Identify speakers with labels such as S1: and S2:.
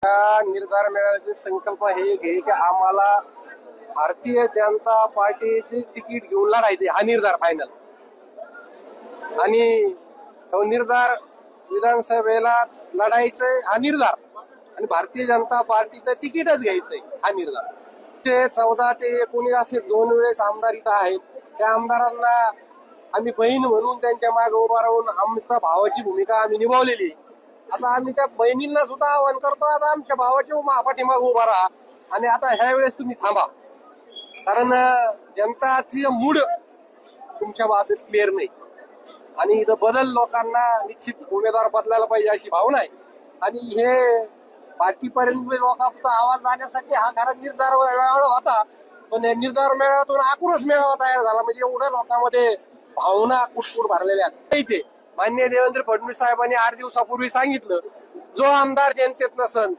S1: या निर्धार मेळाव्याची संकल्पना हे आहे की आम्हाला भारतीय जनता पार्टीचे तिकीट घेऊन लढायचे, हा निर्धार फायनल. आणि तो निर्धार विधानसभेला लढायचंय हा निर्धार, आणि भारतीय जनता पार्टीचं तिकीटच घ्यायचंय हा निर्धार. 14 ते 19 असे 2 वेळेस आमदार इथं आहेत. त्या आमदारांना आम्ही बहीण म्हणून त्यांच्या मागे उभा राहून आमच्या भावाची भूमिका आम्ही निभावलेली आहे. आता आम्ही त्या बहिणींना सुद्धा आवाहन करतो, आता आमच्या भावाच्या पाठीमागे उभा राहा, आणि आता ह्या वेळेस तुम्ही थांबा, कारण जनताची मूड तुमच्या बाबतीत क्लिअर नाही. आणि इथं बदल लोकांना निश्चित उमेदवार बदलायला पाहिजे अशी भावना आहे. आणि हे बाकीपर्यंत लोकांचा आवाज जाण्यासाठी हा खरा निर्धार मेळावा होता, पण या निर्धार मेळाव्यातून आक्रोश मेळावा तयार झाला. म्हणजे एवढ्या लोकांमध्ये भावना कुटकुट भरलेल्या आहेत. इथे माननीय देवेंद्र फडणवीस साहेबांनी 8 दिवसापूर्वी सांगितलं, जो आमदार जनतेत नसन